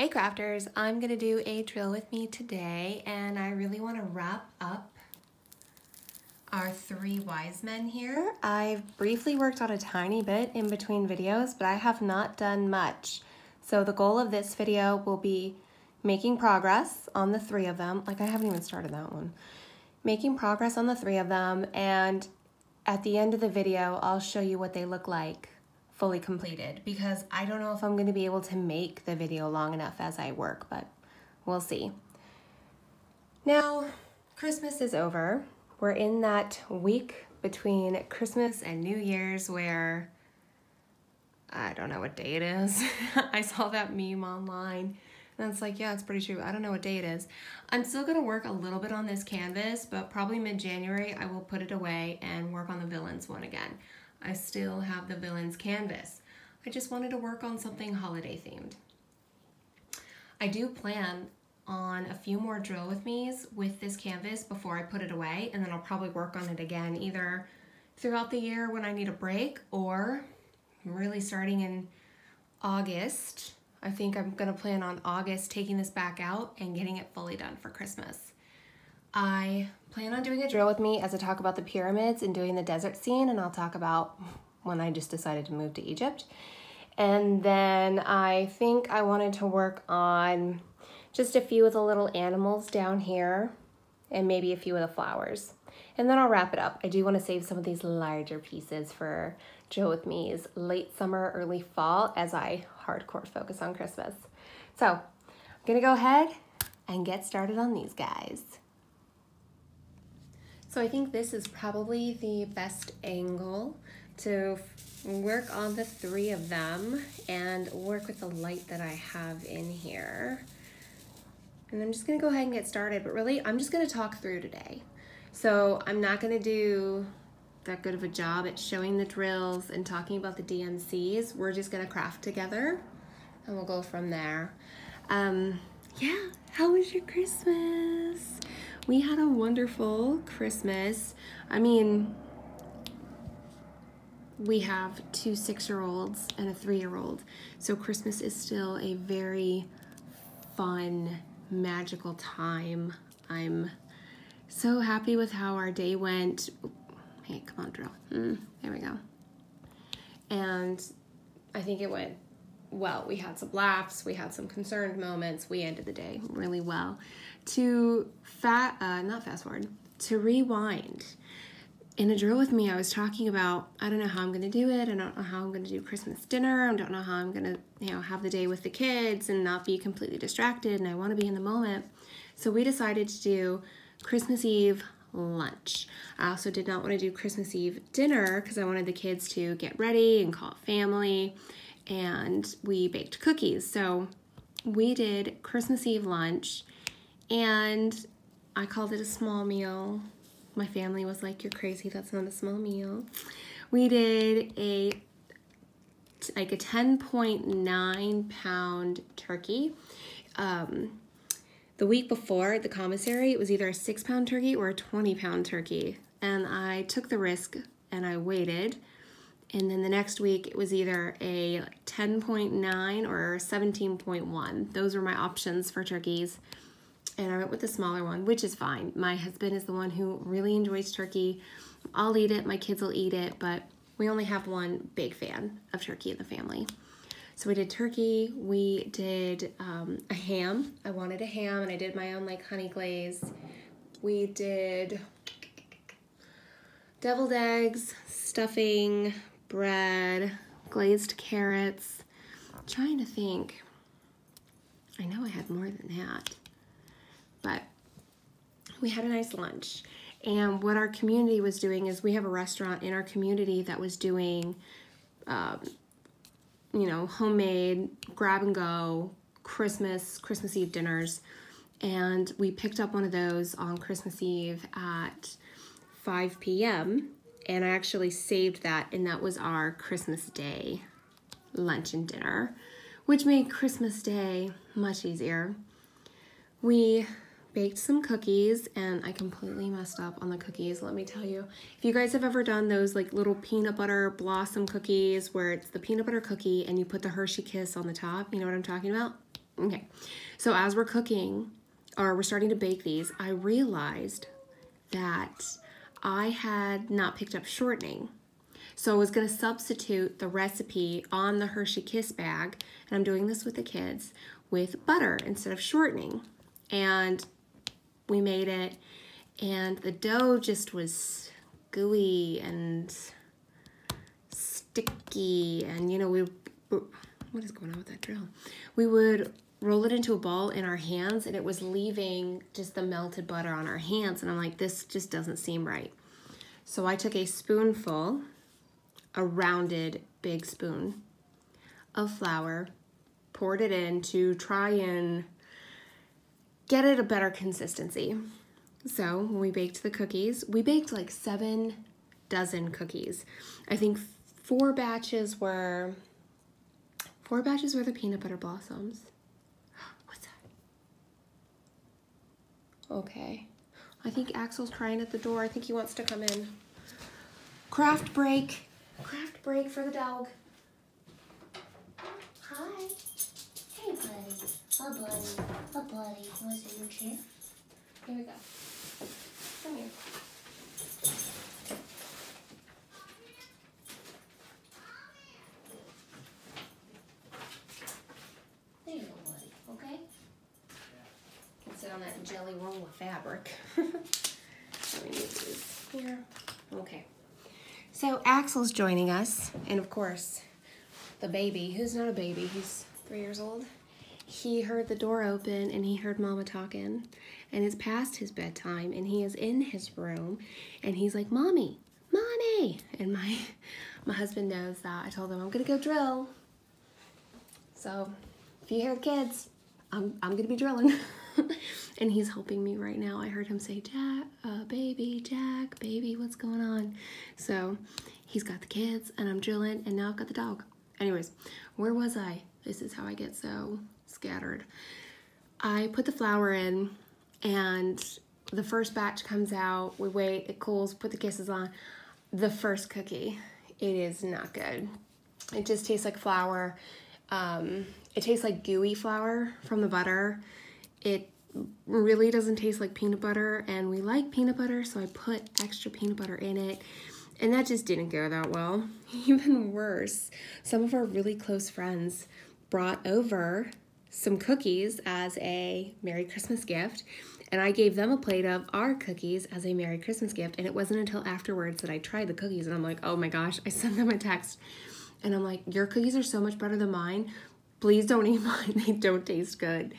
Hey crafters, I'm gonna do a drill with me today, and I really want to wrap up our three wise men here. I've briefly worked on a tiny bit in between videos, but I have not done much. So the goal of this video will be making progress on the three of them. Like, I haven't even started that one. Making progress on the three of them, and at the end of the video, I'll show you what they look like fully completed, because I don't know if I'm going to be able to make the video long enough as I work, but we'll see. Now, Christmas is over. We're in that week between Christmas and New Year's where I don't know what day it is. I saw that meme online and it's like, yeah, it's pretty true. I don't know what day it is. I'm still going to work a little bit on this canvas, but probably mid-January I will put it away and work on the Villains one again. I still have the Villains canvas. I just wanted to work on something holiday themed. I do plan on a few more drill with me's with this canvas before I put it away, and then I'll probably work on it again either throughout the year when I need a break, or really starting in August. I think I'm gonna plan on August taking this back out and getting it fully done for Christmas. I plan on doing a drill with me as I talk about the pyramids and doing the desert scene, and I'll talk about when I just decided to move to Egypt. And then I think I wanted to work on just a few of the little animals down here and maybe a few of the flowers. And then I'll wrap it up. I do want to save some of these larger pieces for drill with me's late summer, early fall as I hardcore focus on Christmas. So I'm gonna go ahead and get started on these guys. So I think this is probably the best angle to work on the three of them and work with the light that I have in here. And I'm just gonna go ahead and get started, but really I'm just gonna talk through today. So I'm not gonna do that good of a job at showing the drills and talking about the DMCs. We're just gonna craft together and we'll go from there. Yeah, how was your Christmas? We had a wonderful Christmas. I mean, we have two 6-year-olds and a 3-year-old. So Christmas is still a very fun, magical time. I'm so happy with how our day went. Hey, come on, drill. There we go. And I think it went well. We had some laughs, we had some concerned moments. We ended the day really well. To to rewind. In a drill with me, I was talking about, I don't know how I'm gonna do it. I don't know how I'm gonna do Christmas dinner. I don't know how I'm gonna, have the day with the kids and not be completely distracted, and I wanna be in the moment. So we decided to do Christmas Eve lunch. I also did not wanna do Christmas Eve dinner because I wanted the kids to get ready and call it family, and we baked cookies. So we did Christmas Eve lunch, and I called it a small meal. My family was like, you're crazy, that's not a small meal. We did a 10.9 pound turkey. The week before the commissary, it was either a 6-pound turkey or a 20-pound turkey. And I took the risk and I waited. And then the next week it was either a 10.9 or 17.1. Those were my options for turkeys. And I went with the smaller one, which is fine. My husband is the one who really enjoys turkey. I'll eat it, my kids will eat it, but we only have one big fan of turkey in the family. So we did turkey, we did a ham. I wanted a ham, and I did my own honey glaze. We did deviled eggs, stuffing, bread, glazed carrots. I'm trying to think. I know I had more than that. But we had a nice lunch. And what our community was doing is we have a restaurant in our community that was doing, homemade grab and go Christmas Eve dinners. And we picked up one of those on Christmas Eve at 5 p.m. And I actually saved that, and that was our Christmas Day lunch and dinner, which made Christmas Day much easier. We baked some cookies, and I completely messed up on the cookies, let me tell you. If you guys have ever done those little peanut butter blossom cookies where it's the peanut butter cookie and you put the Hershey Kiss on the top, you know what I'm talking about? Okay, so as we're cooking, or we're starting to bake these, I realized that I had not picked up shortening. So I was gonna substitute the recipe on the Hershey Kiss bag, and I'm doing this with the kids, with butter instead of shortening. And we made it, and the dough just was gooey and sticky, and you know, what is going on with that drill? We would roll it into a ball in our hands, and it was leaving just the melted butter on our hands, and I'm like, this just doesn't seem right. So I took a spoonful, a rounded big spoon of flour, poured it in to try and get it a better consistency. So when we baked the cookies, we baked like 7 dozen cookies. I think 4 batches were the peanut butter blossoms. What's that? Okay. I think Axel's crying at the door. I think he wants to come in. Craft break. Craft break for the dog. Hi. Hey, buddy. Oh, buddy. Oh, buddy. You want to sit in your chair? Here we go. Come here. There you go, buddy. Okay? Can sit on that jelly roll of fabric. Let me move these here. Okay. So Axel's joining us, and of course, the baby, who's not a baby, he's 3 years old. He heard the door open and he heard Mama talking, and it's past his bedtime, and he is in his room, and he's like, Mommy, Mommy! And my husband knows that. I told him I'm gonna go drill. So if you hear the kids, I'm gonna be drilling. And he's helping me right now. I heard him say, Jack, baby, what's going on? So he's got the kids, and I'm drilling, and now I've got the dog. Anyways, where was I? This is how I get so scattered. I put the flour in, and the first batch comes out. We wait, it cools, put the kisses on. The first cookie, it is not good. It just tastes like flour. It tastes like gooey flour from the butter. It really doesn't taste like peanut butter, and we like peanut butter, so I put extra peanut butter in it, and that just didn't go that well. Even worse, some of our really close friends brought over some cookies as a Merry Christmas gift, and I gave them a plate of our cookies as a Merry Christmas gift, and it wasn't until afterwards that I tried the cookies, and I'm like, oh my gosh, I sent them a text, and I'm like, your cookies are so much better than mine. Please don't eat mine. They don't taste good.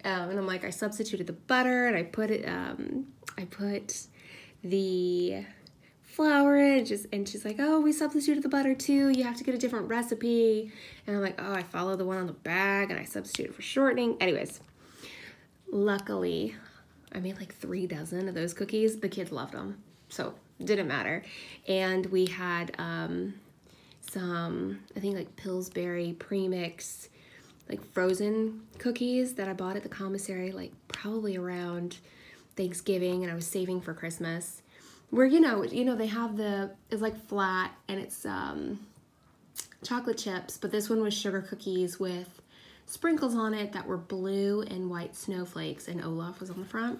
And I'm like, I substituted the butter, and I put the flour in, and she's like, oh, we substituted the butter too. You have to get a different recipe. And I'm like, oh, I followed the one on the bag, and I substituted for shortening. Anyways, luckily, I made like 3 dozen of those cookies. The kids loved them, so it didn't matter. And we had some, I think like Pillsbury premix, like frozen cookies that I bought at the commissary, like probably around Thanksgiving, and I was saving for Christmas. Where, you know, they have it's like flat, and it's chocolate chips, but this one was sugar cookies with sprinkles on it that were blue and white snowflakes, and Olaf was on the front.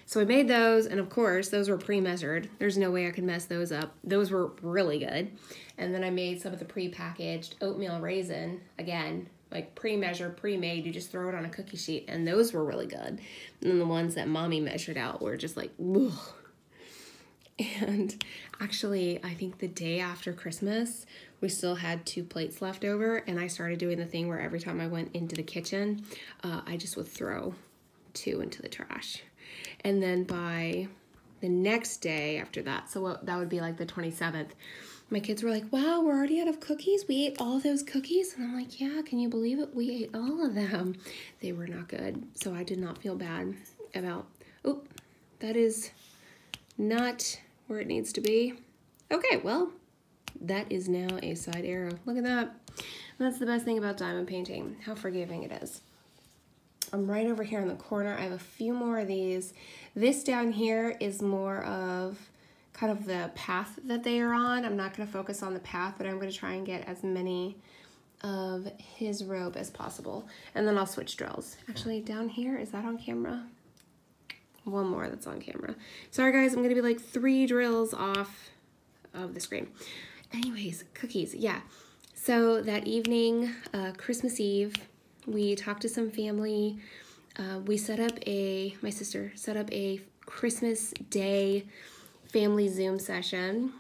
So I made those, and of course, those were pre-measured. There's no way I could mess those up. Those were really good. And then I made some of the pre-packaged oatmeal raisin, again, like pre-measured, pre-made. You just throw it on a cookie sheet, and those were really good. And then the ones that Mommy measured out were just like, ugh. And actually, I think the day after Christmas, we still had 2 plates left over, and I started doing the thing where every time I went into the kitchen, I just would throw 2 into the trash. And then by the next day after that, so that would be like the 27th, my kids were like, wow, we're already out of cookies? We ate all those cookies? And I'm like, yeah, can you believe it? We ate all of them. They were not good, so I did not feel bad about, oh, that is not where it needs to be. Okay, well, that is now a side arrow. Look at that. That's the best thing about diamond painting, how forgiving it is. I'm right over here in the corner. I have a few more of these. This down here is more of kind of the path that they are on. I'm not going to focus on the path, but I'm going to try and get as many of his robe as possible. And then I'll switch drills. Actually, down here, is that on camera? One more that's on camera. Sorry guys, I'm gonna be like 3 drills off of the screen. Anyways, cookies, yeah. So that evening, Christmas Eve, we talked to some family. We set up my sister set up a Christmas Day family Zoom session.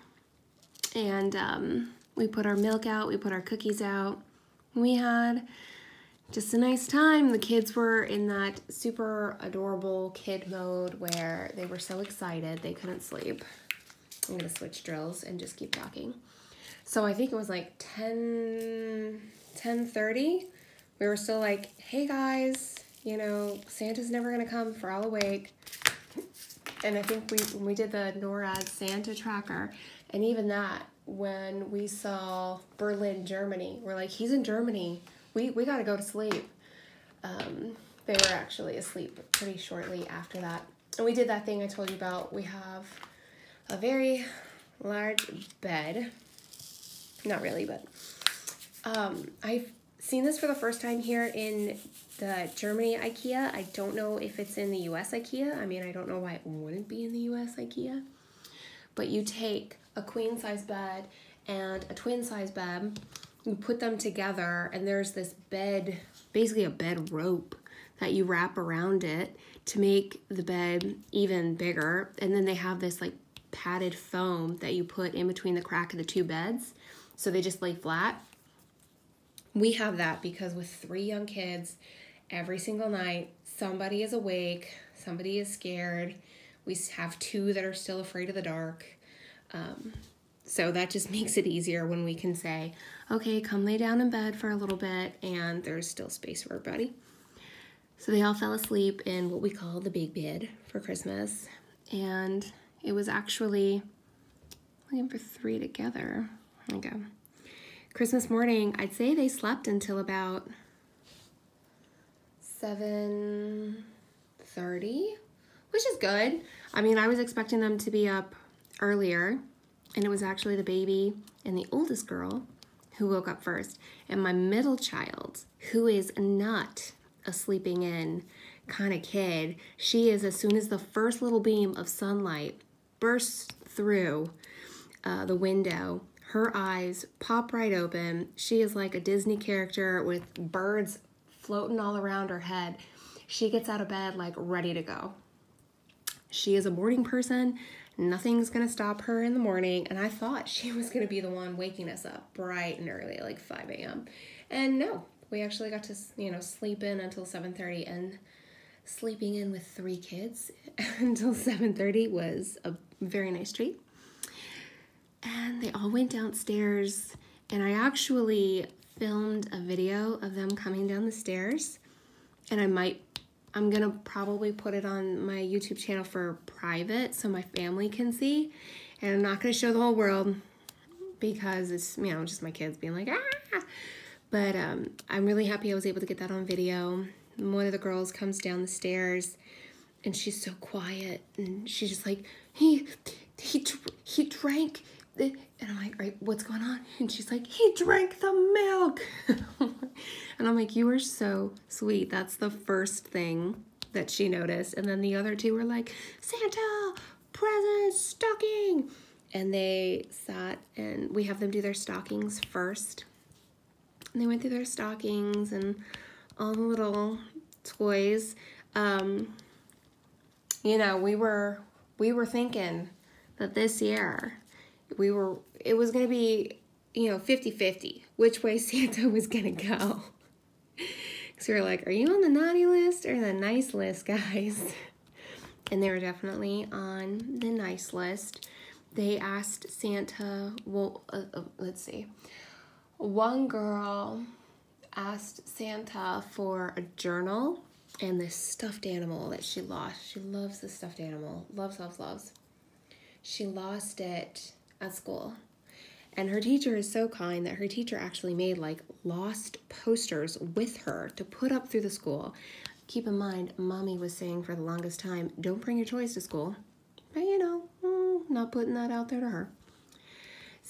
And we put our milk out, we put our cookies out. We had just a nice time. The kids were in that super adorable kid mode where they were so excited they couldn't sleep. I'm gonna switch drills and just keep talking. So I think it was like 10:30. We were still like, hey guys, you know, Santa's never gonna come, for all awake. And I think when we did the NORAD Santa tracker, and even that, when we saw Berlin, Germany, we're like, he's in Germany. We gotta go to sleep. They were actually asleep pretty shortly after that. And we did that thing I told you about. We have a very large bed. Not really, but I've seen this for the first time here in the Germany IKEA. I don't know if it's in the US IKEA. I mean, I don't know why it wouldn't be in the US IKEA. But you take a queen size bed and a twin size bed, you put them together, and there's this bed, basically a bed rope that you wrap around it to make the bed even bigger. And then they have this like padded foam that you put in between the crack of the 2 beds, so they just lay flat. We have that because with 3 young kids, every single night, somebody is awake, somebody is scared. We have 2 that are still afraid of the dark. So that just makes it easier when we can say, okay, come lay down in bed for a little bit, and there's still space for everybody. So they all fell asleep in what we call the big bed for Christmas. And it was actually, looking for 3 together. There we go. Christmas morning, I'd say they slept until about 7:30, which is good. I mean, I was expecting them to be up earlier, and it was actually the baby and the oldest girl who woke up first. And my middle child, who is not a sleeping in kind of kid, she is, as soon as the first little beam of sunlight bursts through the window, her eyes pop right open. She is like a Disney character with birds floating all around her head. She gets out of bed like ready to go. She is a morning person. Nothing's gonna stop her in the morning. And I thought she was gonna be the one waking us up bright and early, like 5 a.m. And no, we actually got to, sleep in until 7:30. And sleeping in with 3 kids until 7:30 was a very nice treat. And they all went downstairs, and I actually filmed a video of them coming down the stairs, and I'm gonna probably put it on my YouTube channel for private so my family can see, and I'm not gonna show the whole world because it's, just my kids being like, ah! But I'm really happy I was able to get that on video. One of the girls comes down the stairs, and she's so quiet, and she's just like, he drank. And I'm like, right, what's going on? And she's like, he drank the milk. And I'm like, you are so sweet. That's the first thing that she noticed. And then the other 2 were like, Santa, present, stocking. And they sat, and we have them do their stockings first. And they went through their stockings and all the little toys. We were thinking that this year, it was going to be, 50-50, which way Santa was going to go. So we were like, are you on the naughty list or the nice list, guys? And they were definitely on the nice list. They asked Santa, let's see. One girl asked Santa for a journal and this stuffed animal that she lost. She loves the stuffed animal. Loves, loves, loves. She lost it at school. And her teacher is so kind that her teacher actually made like lost posters with her to put up through the school. Keep in mind, Mommy was saying for the longest time, don't bring your toys to school. But not putting that out there to her.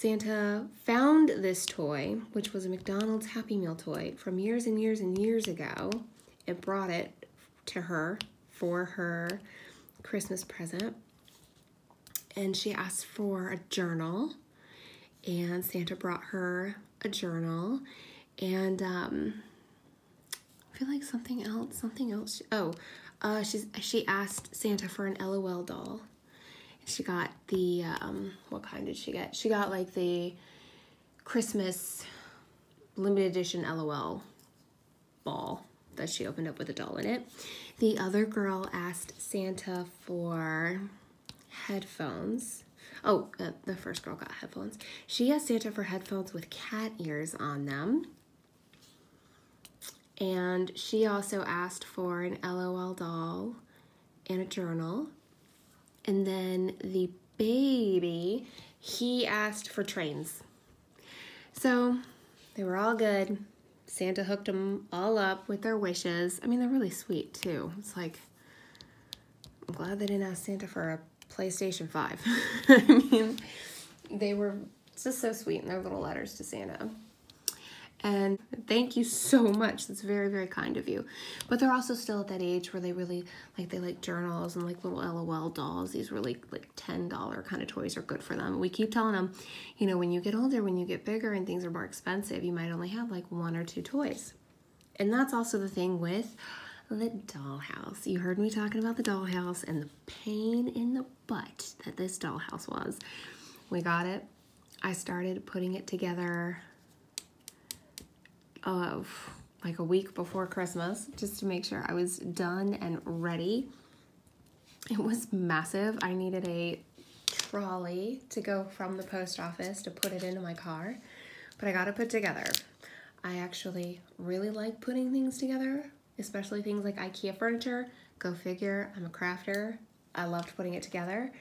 Santa found this toy, which was a McDonald's Happy Meal toy from years and years and years ago, and brought it to her for her Christmas present. And she asked for a journal, and Santa brought her a journal, and I feel like something else. She asked Santa for an LOL doll. She got the, what kind did she get? She got like the Christmas limited edition LOL ball that she opened up with a doll in it. The other girl asked Santa for headphones. Oh, the first girl got headphones. She asked Santa for headphones with cat ears on them. And she also asked for an LOL doll and a journal. And then the baby, he asked for trains. So they were all good. Santa hooked them all up with their wishes. I mean, they're really sweet too. It's like, I'm glad they didn't ask Santa for a PlayStation 5. I mean, they were just so sweet in their little letters to Santa. And thank you so much. That's very, very kind of you. But they're also still at that age where they really, they like journals and like little LOL dolls. These really like $10 kind of toys are good for them. We keep telling them, you know, when you get older, when you get bigger and things are more expensive, you might only have like 1 or 2 toys. And that's also the thing with the dollhouse. You heard me talking about the dollhouse and the pain in the butt that this dollhouse was. We got it. I started putting it together like a week before Christmas, just to make sure I was done and ready. It was massive. I needed a trolley to go from the post office to put it into my car, but I got it put together. I actually really like putting things together, especially things like IKEA furniture. Go figure, I'm a crafter. I loved putting it together.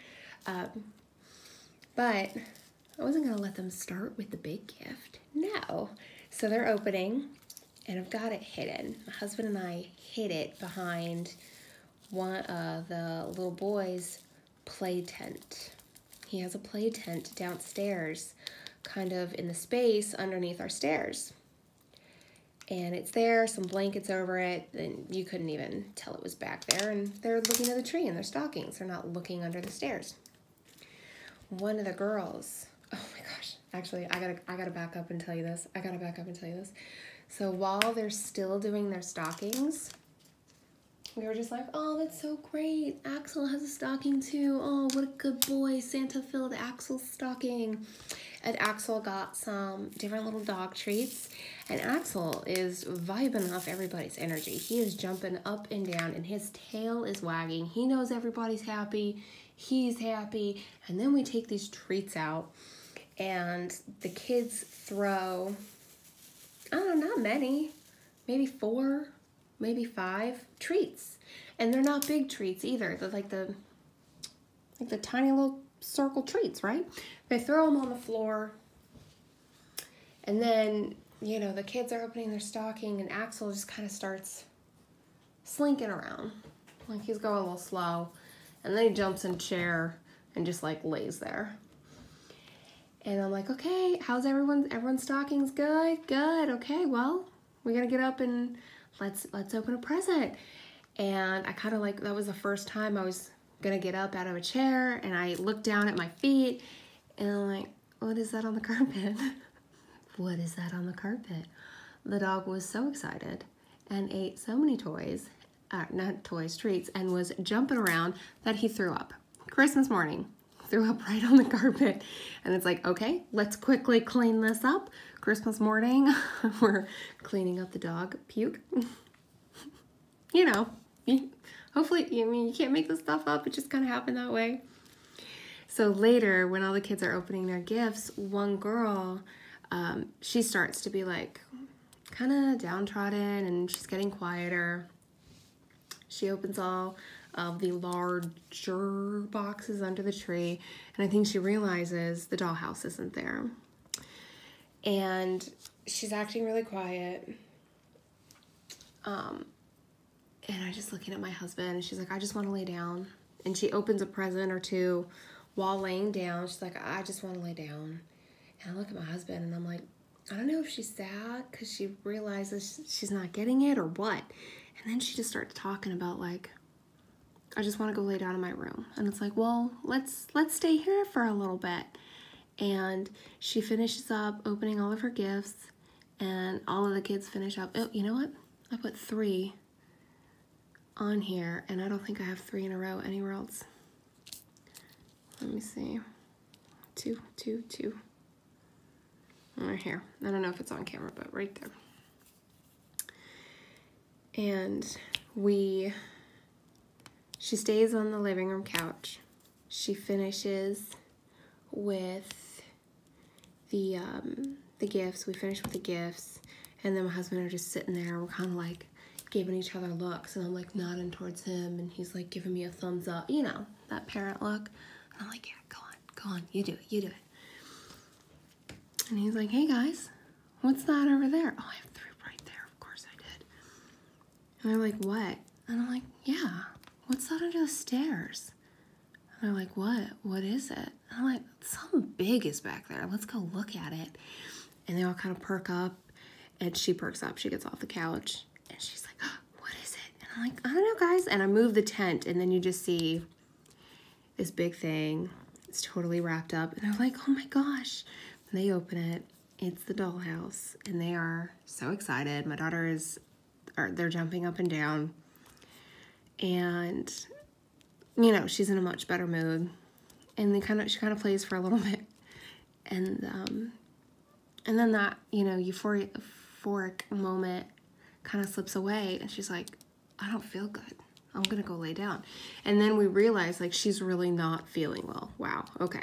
But I wasn't gonna let them start with the big gift. No. So they're opening, and I've got it hidden. My husband and I hid it behind one of the little boy's play tent. He has a play tent downstairs, kind of in the space underneath our stairs. And it's there, some blankets over it, and you couldn't even tell it was back there. And they're looking at the tree in their stockings. They're not looking under the stairs. One of the girls, oh my gosh, actually, I gotta back up and tell you this. So while they're still doing their stockings, we were just like, oh, that's so great. Axel has a stocking too. Oh, what a good boy. Santa filled Axel's stocking. And Axel got some different little dog treats. And Axel is vibing off everybody's energy. He is jumping up and down and his tail is wagging. He knows everybody's happy. He's happy. And then we take these treats out and the kids throw, I don't know, not many, maybe 4, maybe 5 treats. And they're not big treats either. They're like the tiny little circle treats, right? They throw them on the floor. And then, you know, the kids are opening their stocking and Axel just kind of starts slinking around. Like he's going a little slow. And then he jumps in a chair and just like lays there. And I'm like, okay, how's everyone's stockings? Good. Okay, well, we're gonna get up and let's open a present. And I kind of like, that was the first time I was gonna get up out of a chair, and I looked down at my feet and I'm like, what is that on the carpet? What is that on the carpet? The dog was so excited and ate so many toys, not toys, treats, and was jumping around that he threw up. Christmas morning. Threw up right on the carpet. And it's like, okay, let's quickly clean this up. Christmas morning, we're cleaning up the dog puke. You know, hopefully, I mean, you can't make this stuff up. It just kind of happened that way. So later, when all the kids are opening their gifts, one girl, she starts to be like kind of downtrodden and she's getting quieter. She opens all of the larger boxes under the tree, and I think she realizes the dollhouse isn't there. And she's acting really quiet. And I'm just looking at my husband, and she's like, I just want to lay down. And she opens a present or two while laying down. She's like, I just want to lay down. And I look at my husband and I'm like, I don't know if she's sad because she realizes she's not getting it or what. And then she just starts talking about like, I just want to go lay down in my room. And it's like, well, let's stay here for a little bit. And she finishes up opening all of her gifts, and all of the kids finish up. Oh, you know what? I put 3 on here, and I don't think I have 3 in a row anywhere else. Let me see. 2, 2, 2. Right here. I don't know if it's on camera, but right there. And she stays on the living room couch. She finishes with the gifts. We finish with the gifts, and then my husband are just sitting there. We're kind of like giving each other looks, and I'm like nodding towards him, and he's like giving me a thumbs up, you know, that parent look. And I'm like, yeah, go on, you do it. And he's like, hey guys, what's that over there? Oh, I have 3 right there. Of course I did. And they're like, what? And I'm like, yeah, what's that under the stairs? And they're like, what? What is it? And I'm like, something big is back there. Let's go look at it. And they all kind of perk up, and she perks up. She gets off the couch, and she's like, oh, what is it? And I'm like, I don't know, guys. And I move the tent, and then you just see this big thing. It's totally wrapped up. And they're like, oh my gosh. And they open it. It's the dollhouse, and they are so excited. My daughter they're jumping up and down. And, you know, she's in a much better mood. And she kind of plays for a little bit. And then that, you know, euphoric moment kind of slips away, and she's like, I don't feel good. I'm going to go lay down. And then we realize, like, she's really not feeling well. Wow, okay.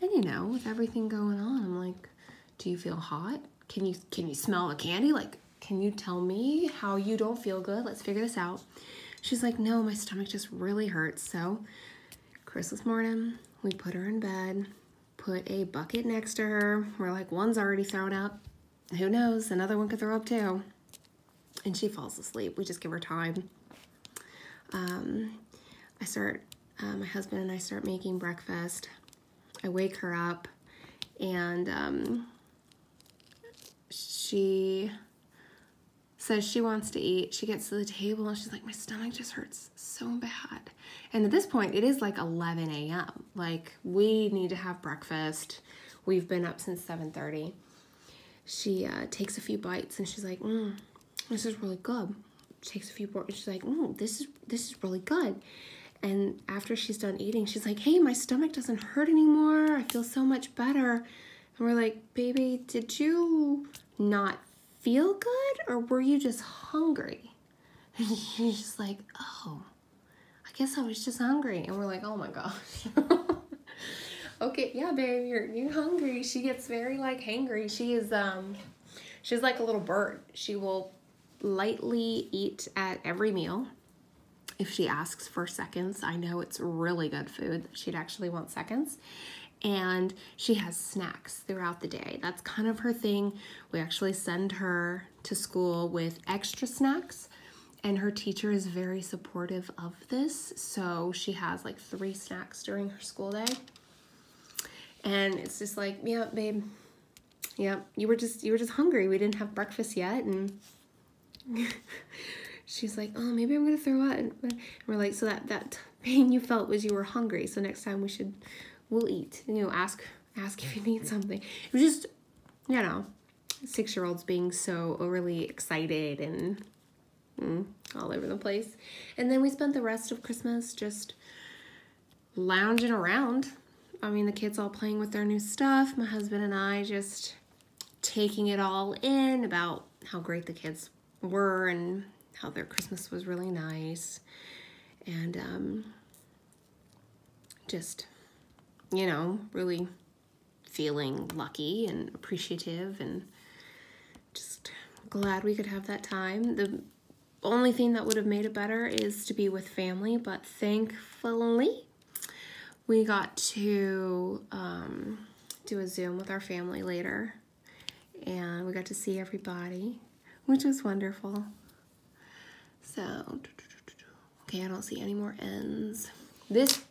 And, you know, with everything going on, I'm like, do you feel hot? Can you smell the candy? Like, can you tell me how you don't feel good? Let's figure this out. She's like, no, my stomach just really hurts. So Christmas morning, we put her in bed, put a bucket next to her. We're like, one's already thrown up. Who knows? Another one could throw up too. And she falls asleep. We just give her time. My husband and I start making breakfast. I wake her up, and she says she wants to eat. She gets to the table, and she's like, my stomach just hurts so bad. And at this point, it is like 11 a.m. Like, we need to have breakfast. We've been up since 7:30. She takes a few bites, and she's like, this is really good. She takes a few bites, and she's like, this is really good. And after she's done eating, she's like, hey, my stomach doesn't hurt anymore. I feel so much better. And we're like, baby, did you not feel good, or were you just hungry? And she's just like, oh, I guess I was just hungry. And we're like, oh my gosh. Okay, yeah, babe, you're hungry. She gets very like hangry. She's like a little bird. She will lightly eat at every meal. If she asks for seconds, I know it's really good food. She'd actually want seconds. And she has snacks throughout the day. That's kind of her thing. We actually send her to school with extra snacks, and her teacher is very supportive of this. So she has like 3 snacks during her school day. And it's just like, yeah, babe, yeah, you were just hungry. We didn't have breakfast yet. And she's like, oh, maybe I'm going to throw up. And we're like, so that pain you felt was you were hungry. So next time we'll eat. You know, ask if you need something. It was just, you know, 6-year-olds being so overly excited and all over the place. And then we spent the rest of Christmas just lounging around. I mean, the kids all playing with their new stuff. My husband and I just taking it all in about how great the kids were and how their Christmas was really nice. And just, you know, really feeling lucky and appreciative and just glad we could have that time. The only thing that would have made it better is to be with family, but thankfully we got to do a Zoom with our family later, and we got to see everybody, which was wonderful. So, okay, I don't see any more ends. This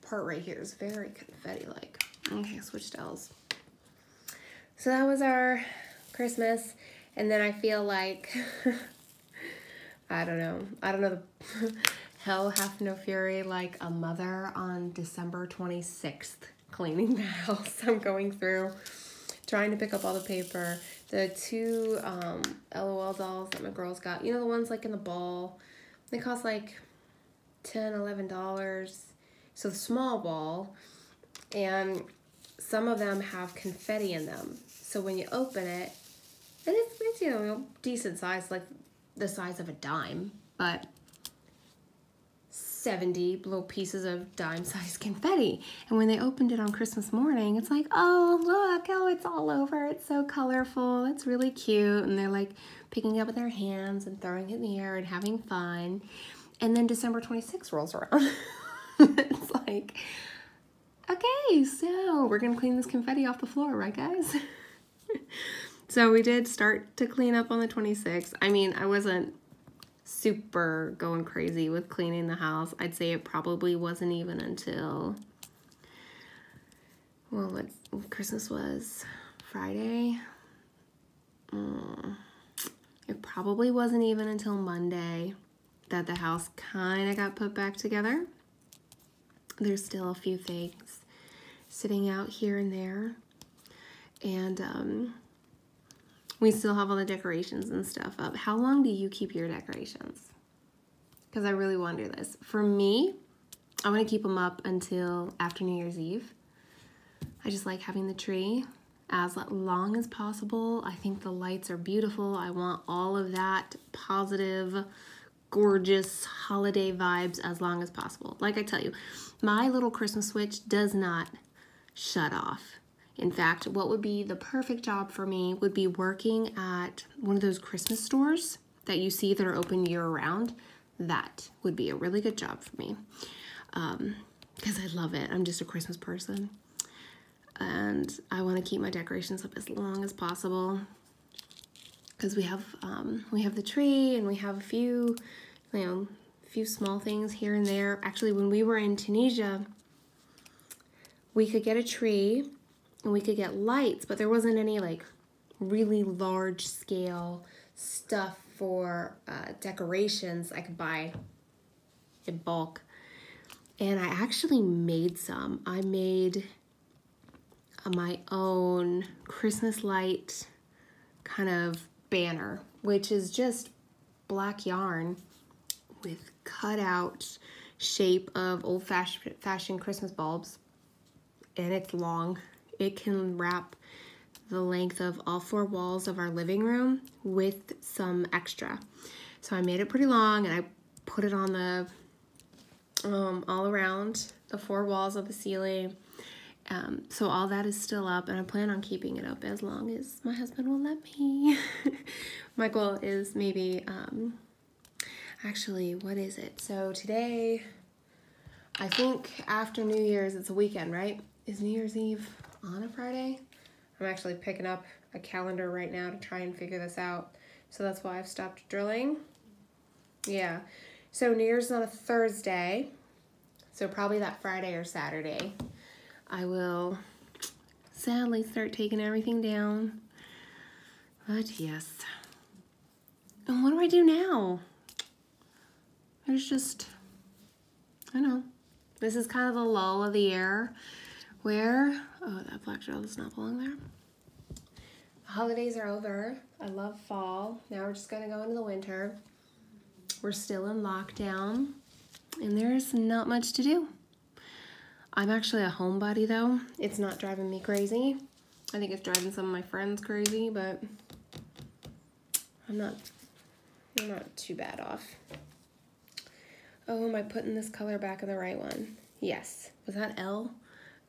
part right here is very confetti-like. Okay, switch to L's. So that was our Christmas. And then I feel like, I don't know the hell hath no fury like a mother on December 26th cleaning the house. I'm going through, trying to pick up all the paper. The two LOL dolls that my girls got, you know, the ones like in the ball, they cost like $10, $11. So the small ball, and some of them have confetti in them. So when you open it, and it's you know, decent size, like the size of a dime, but 70 little pieces of dime-sized confetti. And when they opened it on Christmas morning, it's like, oh, look, oh, it's all over. It's so colorful. It's really cute. And they're like picking it up with their hands and throwing it in the air and having fun. And then December 26th rolls around. It's like, okay, so we're going to clean this confetti off the floor, right, guys? So we did start to clean up on the 26th. I mean, I wasn't super going crazy with cleaning the house. I'd say it probably wasn't even until, well, what Christmas was Friday. It probably wasn't even until Monday that the house kind of got put back together. There's still a few things sitting out here and there. And we still have all the decorations and stuff up. How long do you keep your decorations? Because I really wonder this. For me, I want to keep them up until after New Year's Eve. I just like having the tree as long as possible. I think the lights are beautiful. I want all of that positive, gorgeous holiday vibes as long as possible. Like I tell you, my little Christmas switch does not shut off. In fact, what would be the perfect job for me would be working at one of those Christmas stores that you see that are open year-round. That would be a really good job for me because I love it. I'm just a Christmas person. And I want to keep my decorations up as long as possible because we have the tree and we have a few, few small things here and there. Actually, when we were in Tunisia, we could get a tree and we could get lights, but there wasn't any like really large scale stuff for decorations I could buy in bulk. And I actually made some. I made my own Christmas light kind of banner, which is just black yarn with cut out shape of old-fashioned Christmas bulbs. And it's long. It can wrap the length of all four walls of our living room with some extra. So I made it pretty long and I put it on the all around the four walls of the ceiling. So all that is still up and I plan on keeping it up as long as my husband will let me. My goal is maybe, actually, what is it? So today, I think after New Year's, it's a weekend, right? Is New Year's Eve on a Friday? I'm actually picking up a calendar right now to try and figure this out. So that's why I've stopped drilling. Yeah. So New Year's is on a Thursday. So probably that Friday or Saturday, I will sadly start taking everything down. But yes. And what do I do now? There's just, I don't know. This is kind of the lull of the year where, oh, that black gel does not belong there. The holidays are over. I love fall. Now we're just gonna go into the winter. We're still in lockdown and there's not much to do. I'm actually a homebody though. It's not driving me crazy. I think it's driving some of my friends crazy, but I'm not too bad off. Oh, am I putting this color back in the right one? Yes. Was that L?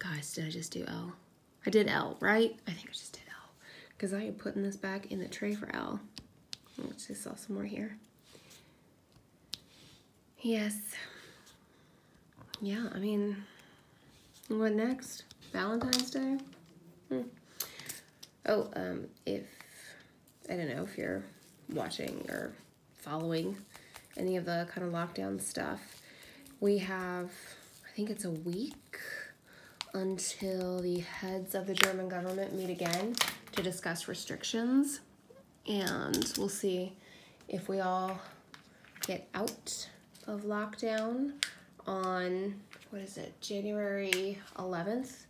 Guys, did I just do L? I did L, right? I think I just did L. Because I am putting this back in the tray for L. Let's just saw some more here. Yes. Yeah, I mean, what next? Valentine's Day? Oh, if, I don't know if you're watching or following any of the kind of lockdown stuff, we have, I think it's a week until the heads of the German government meet again to to discuss restrictions, and we'll see if we all get out of lockdown on, what is it, January 11th,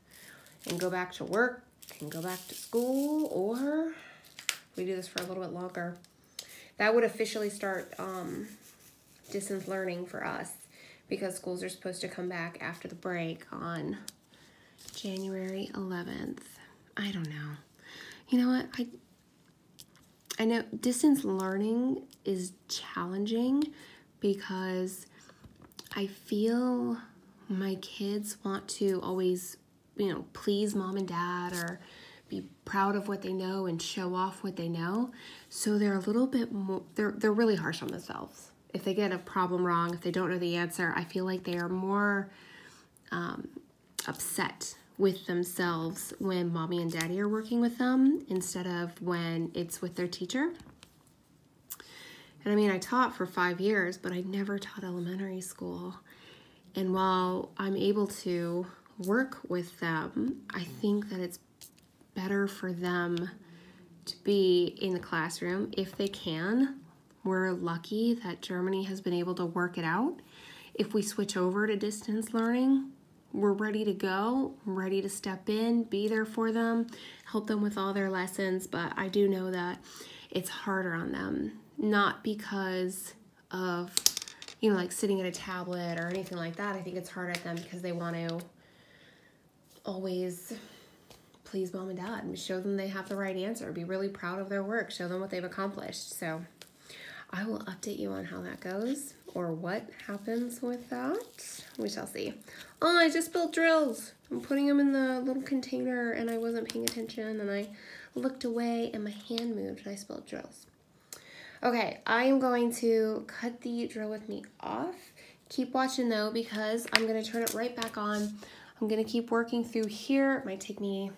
and go back to work and go back to school, or we do this for a little bit longer. That would officially start distance learning for us, because schools are supposed to come back after the break on January 11th. I don't know. You know what? I know distance learning is challenging because I feel my kids want to always, you know, please mom and dad or be proud of what they know and show off what they know. So they're a little bit more, they're really harsh on themselves. If they get a problem wrong, if they don't know the answer, I feel like they are more upset with themselves when mommy and daddy are working with them instead of when it's with their teacher. And I mean, I taught for 5 years, but I never taught elementary school. And while I'm able to work with them, I think that it's better for them to be in the classroom if they can. We're lucky that Germany has been able to work it out. If we switch over to distance learning, we're ready to go, ready to step in, be there for them, help them with all their lessons. But I do know that it's harder on them, not because of, you know, like sitting at a tablet or anything like that. I think it's hard at them because they want to always please mom and dad and show them they have the right answer, be really proud of their work, show them what they've accomplished. So I will update you on how that goes or what happens with that. We shall see. Oh, I just spilled drills. I'm putting them in the little container and I wasn't paying attention and I looked away and my hand moved and I spilled drills. Okay, I am going to cut the drill with me off. Keep watching though, because I'm gonna turn it right back on. I'm gonna keep working through here. It might take me,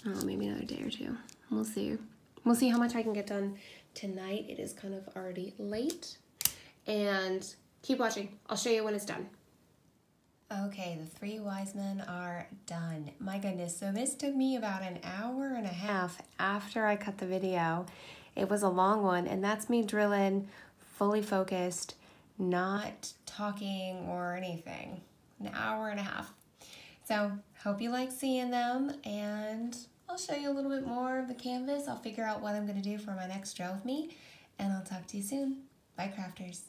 oh, maybe another day or two. We'll see. We'll see how much I can get done tonight. It is kind of already late. And keep watching. I'll show you when it's done. Okay, the 3 wise men are done. My goodness, so this took me about an hour and a half after I cut the video. It was a long one, and that's me drilling, fully focused, not talking or anything. An hour and a half. So, hope you like seeing them, and I'll show you a little bit more of the canvas. I'll figure out what I'm going to do for my next drill with me, and I'll talk to you soon. Bye, crafters.